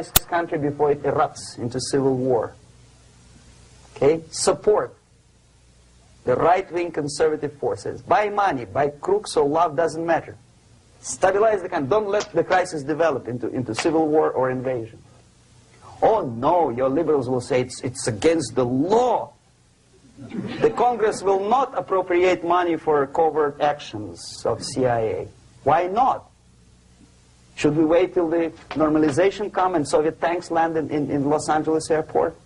civilized country before it erupts into civil war. Okay? Support the right-wing conservative forces. By money, by crooks or love, doesn't matter. Stabilize the country. Don't let the crisis develop into civil war or invasion. Oh no, your liberals will say it's against the law. The Congress will not appropriate money for covert actions of CIA. Why not? Should we wait till the normalization come and Soviet tanks land in Los Angeles airport?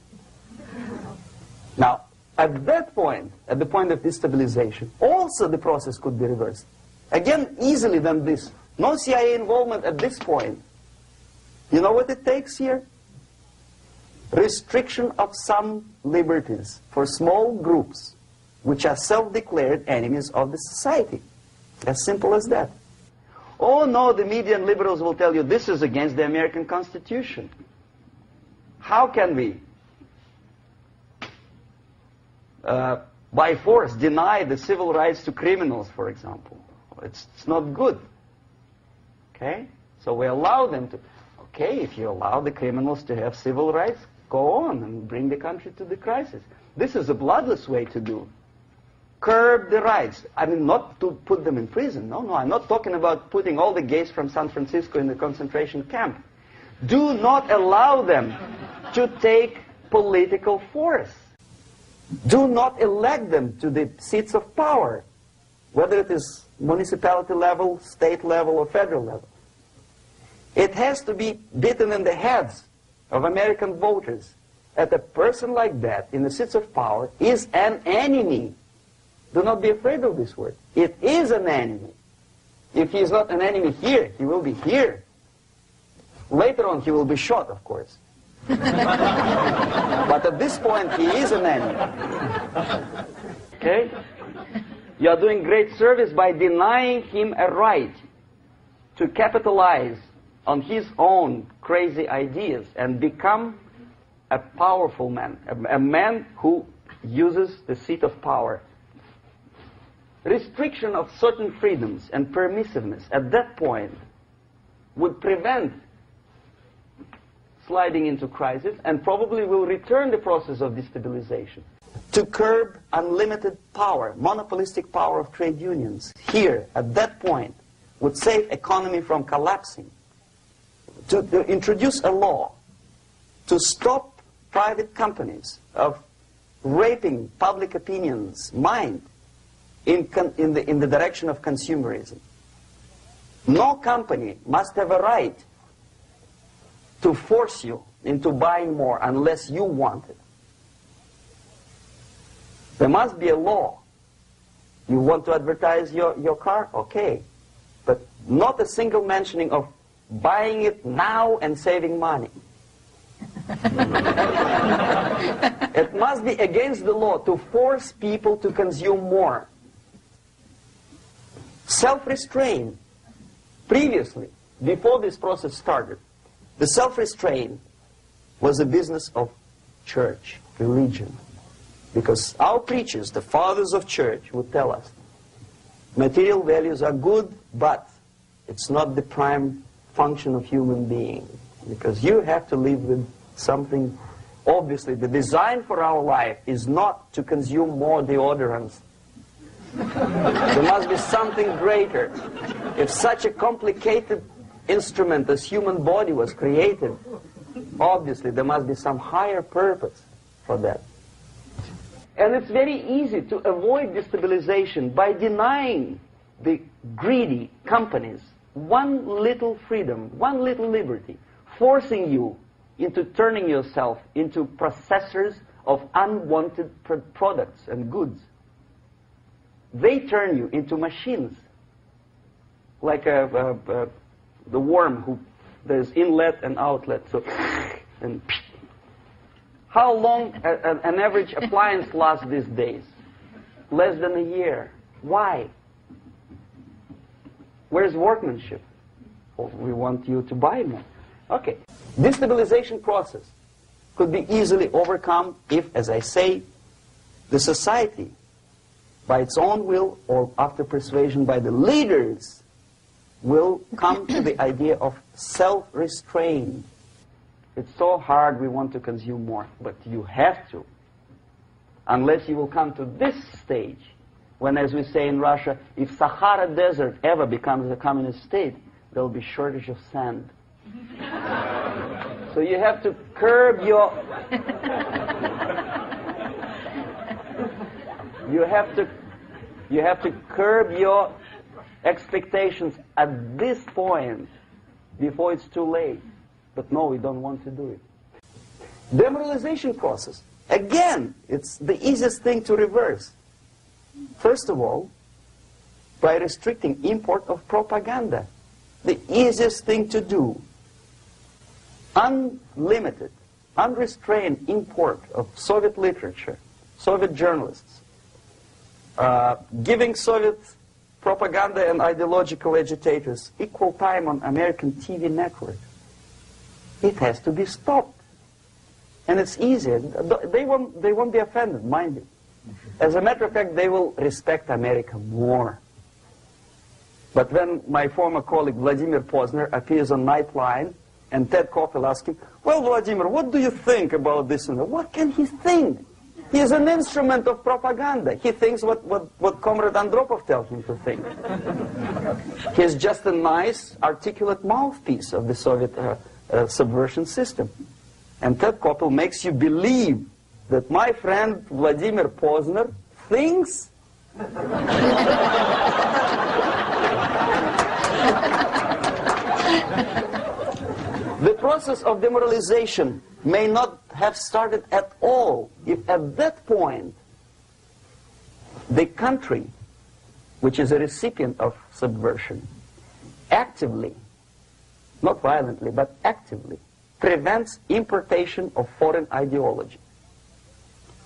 Now, at that point, at the point of destabilization, also the process could be reversed. Again, easily than this. No CIA involvement at this point. You know what it takes here? Restriction of some liberties for small groups which are self-declared enemies of the society. As simple as that. Oh no, the media and liberals will tell you this is against the American Constitution. How can we, by force, deny the civil rights to criminals, for example? It's not good. Okay? So we allow them to... Okay, if you allow the criminals to have civil rights, go on and bring the country to the crisis. This is a bloodless way to do. Curb the rights. I mean, not to put them in prison. No, I'm not talking about putting all the gays from San Francisco in the concentration camp. Do not allow them to take political force. Do not elect them to the seats of power, whether it is municipality level, state level, or federal level. It has to be beaten in the heads of American voters that a person like that in the seats of power is an enemy. Do not be afraid of this word. It is an enemy. If he is not an enemy here, he will be here. Later on, he will be shot, of course. But at this point, he is an enemy. Okay? You are doing great service by denying him a right to capitalize on his own crazy ideas and become a powerful man, a man who uses the seat of power. Restriction of certain freedoms and permissiveness at that point would prevent sliding into crisis and probably will return the process of destabilization. To curb unlimited power, monopolistic power of trade unions, here, at that point, would save economy from collapsing. To introduce a law to stop private companies of raping public opinion's mind in the direction of consumerism. No company must have a right to force you into buying more unless you want it. There must be a law. You want to advertise your car? Okay. But not a single mentioning of buying it now and saving money. It must be against the law to force people to consume more. Self-restraint. Previously, before this process started, the self-restraint was a business of church, religion. Because our preachers, the fathers of church, would tell us, material values are good, but it's not the prime function of human being. Because you have to live with something. Obviously, the design for our life is not to consume more deodorants. There must be something greater. If such a complicated instrument as human body was created, obviously there must be some higher purpose for that. And it's very easy to avoid destabilization by denying the greedy companies one little freedom, one little liberty, forcing you into turning yourself into processors of unwanted products and goods. They turn you into machines, like the worm who there's inlet and outlet. So, and how long an average appliance lasts these days? Less than a year. Why? Where's workmanship? Well, we want you to buy more. Okay. Destabilization process could be easily overcome if, as I say, the society, by its own will or after persuasion by the leaders, will come to the idea of self-restraint. It's so hard, we want to consume more. But you have to. Unless you will come to this stage, when, as we say in Russia, if Sahara Desert ever becomes a communist state, there will be shortage of sand. So you have to curb your... you have to curb your expectations at this point before it's too late. But no, we don't want to do it. Demoralization process. Again, it's the easiest thing to reverse. First of all, by restricting import of propaganda. The easiest thing to do. Unlimited, unrestrained import of Soviet literature, Soviet journalists, giving Soviet propaganda and ideological agitators equal time on American TV network. It has to be stopped. And it's easy. They won't be offended, mind you. As a matter of fact, they will respect America more. But when my former colleague Vladimir Posner appears on Nightline, and Ted Koppel asks him, well, Vladimir, what do you think about this? And what can he think? He is an instrument of propaganda. He thinks what Comrade Andropov tells him to think. He's just a nice, articulate mouthpiece of the Soviet subversion system. And Ted Koppel makes you believe that my friend Vladimir Posner thinks the process of demoralization may not have started at all if at that point the country, which is a recipient of subversion, actively, not violently, but actively, prevents importation of foreign ideology.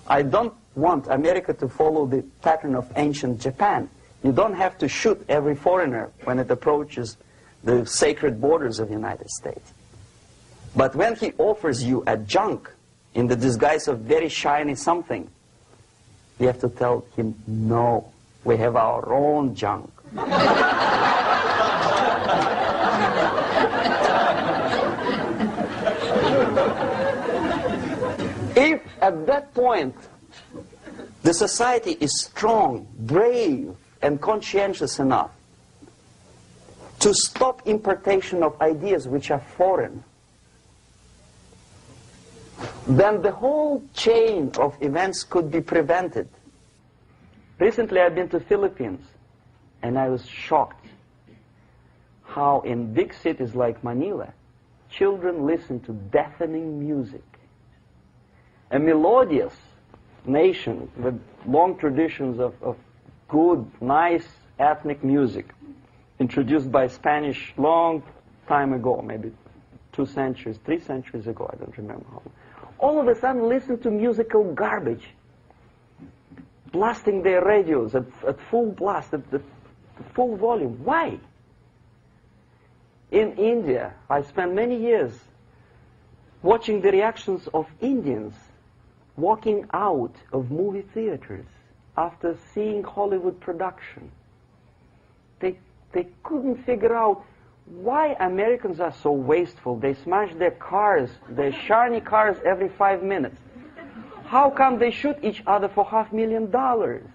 I don't want America to follow the pattern of ancient Japan. You don't have to shoot every foreigner when it approaches the sacred borders of the United States. But when he offers you a junk in the disguise of very shiny something, you have to tell him, no, we have our own junk. If at that point the society is strong, brave, and conscientious enough to stop importation of ideas which are foreign, then the whole chain of events could be prevented. Recently I've been to Philippines, and I was shocked how in big cities like Manila, children listen to deafening music. A melodious nation with long traditions of good, nice ethnic music, introduced by Spanish long time ago, maybe 2 centuries, 3 centuries ago, I don't remember how long. All of a sudden listen to musical garbage, blasting their radios at full blast, at full volume. Why? In India, I spent many years watching the reactions of Indians walking out of movie theaters after seeing Hollywood production. They couldn't figure out why Americans are so wasteful. They smash their cars, their shiny cars, every 5 minutes. How come they shoot each other for $500,000?